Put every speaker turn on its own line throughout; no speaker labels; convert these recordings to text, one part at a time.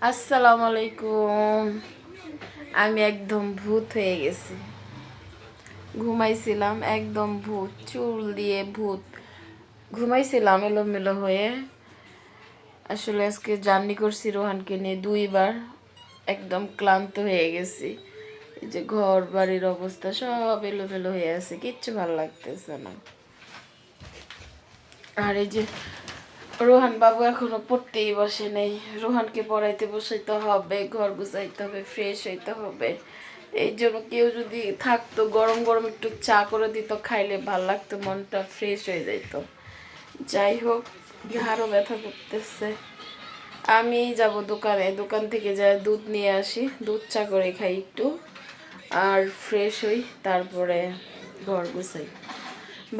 আসসালামু আলাইকুম। আমি একদম ভূত হয়ে গেছি। ঘুমাইছিলাম একদম ভূত, চুল দিয়ে ভূত। ঘুমাইছিলাম এলোমেলো হয়ে। আসলে আজকে জার্নি করছি রোহানকে নিয়ে 2 বার। একদম ক্লান্ত হয়ে গেছি। এই যে ঘর বাড়ির অবস্থা সব এলোমেলো হয়ে আছে, কিচ্ছু ভালো লাগতেছে না। আর এই যে রোহান বাবু এখনো পড়তেই বসে নেই। রোহানকে পড়াইতে বসাইতে হবে, ঘর গুছাইতে হবে, ফ্রেশ হইতে হবে। এই জন্য কেউ যদি থাকতো, গরম গরম একটু চা করে দিত, খাইলে ভাল লাগতো, মনটা ফ্রেশ হয়ে যেত। যাই হোক, ঘাড়ও ব্যথা করতেছে। আমি যাব দোকানে, দোকান থেকে যাই দুধ নিয়ে আসি, দুধ চা করে খাই একটু, আর ফ্রেশ হই, তারপরে ঘর গুছাই।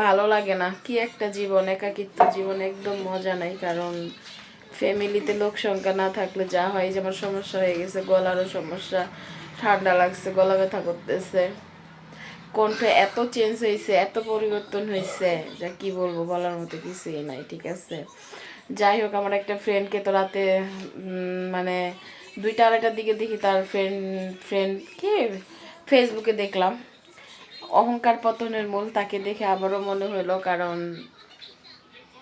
ভালো লাগে না, কি একটা জীবন, একাকিত্ব জীবন, একদম মজা নাই। কারণ ফ্যামিলিতে লোক সংখ্যা না থাকলে যা হয়, যে আমার সমস্যা হয়ে গেছে, গলারও সমস্যা, ঠান্ডা লাগছে, গলা ব্যথা করতেছে, কণ্ঠ এত চেঞ্জ হয়েছে, এত পরিবর্তন হয়েছে, যা কি বলবো, বলার মতো কিছুই নাই। ঠিক আছে, যাই হোক, আমার একটা ফ্রেন্ডকে তো রাতে মানে 2টা-2:30টার দিকে দেখি তার ফ্রেন্ড ফ্রেন্ড কি ফেসবুকে দেখলাম অহংকার পতনের মূল। তাকে দেখে আবারও মনে হলো, কারণ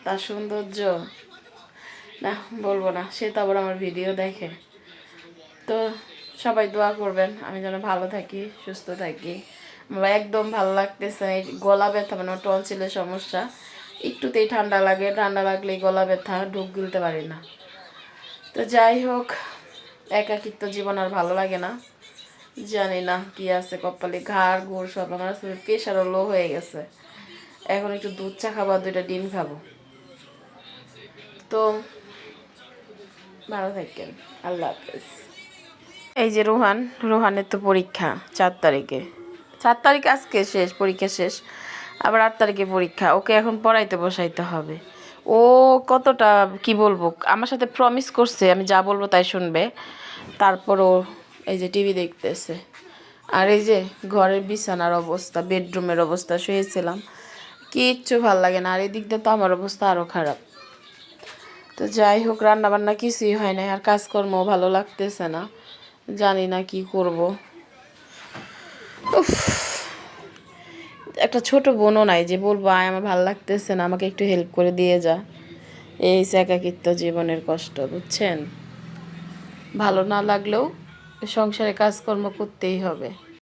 তার সৌন্দর্য, না বলবো না, সে তো আবার আমার ভিডিও দেখে। তো সবাই দোয়া করবেন আমি যেন ভালো থাকি, সুস্থ থাকি। আমার একদম ভালো লাগতেছে, এই গলা ব্যথা, মানে টনসিলের সমস্যা, একটুতেই ঠান্ডা লাগে, ঠান্ডা লাগলেই গলা ব্যথা, ঢোক গিলতে পারি না। তো যাই হোক, একাকিত্ব জীবন আর ভালো লাগে না। জানি না কি আছে কপালে, ঘাড় ঘোর সব। আমার আসলে প্রেশারও লো হয়ে গেছে। এখন একটু দুধ চা খাবো, 2টা ডিম খাবো। তো ভালো থাকেন, আল্লাহ হাফেজ। এই যে রোহানের তো পরীক্ষা 4 তারিখে। 4 তারিখ আজকে শেষ, পরীক্ষা শেষ। আবার 8 তারিখে পরীক্ষা। ওকে এখন পড়াইতে বসাইতে হবে। ও কতটা কি বলবো, আমার সাথে প্রমিস করছে আমি যা বলবো তাই শুনবে। তারপরও এই যে টিভি দেখতেছে। আর এই যে ঘরের বিছানার অবস্থা, বেডরুমের অবস্থা, শুয়েছিলাম, কিচ্ছু ভাল লাগে না। আর এদিক দিয়ে তো আমার অবস্থা আরও খারাপ। তো যাই হোক, রান্না বান্না কিছুই হয় না, আর কাজকর্মও ভালো লাগতেছে না, জানি না কি করব। উফ, একটা ছোট বোনও নাই যে বলবো আয় আমার ভালো লাগতেছে না, আমাকে একটু হেল্প করে দিয়ে যা। এই একাকিত্ব জীবনের কষ্ট, বুঝছেন। ভালো না লাগলেও সংসারে কাজকর্ম করতেই হবে।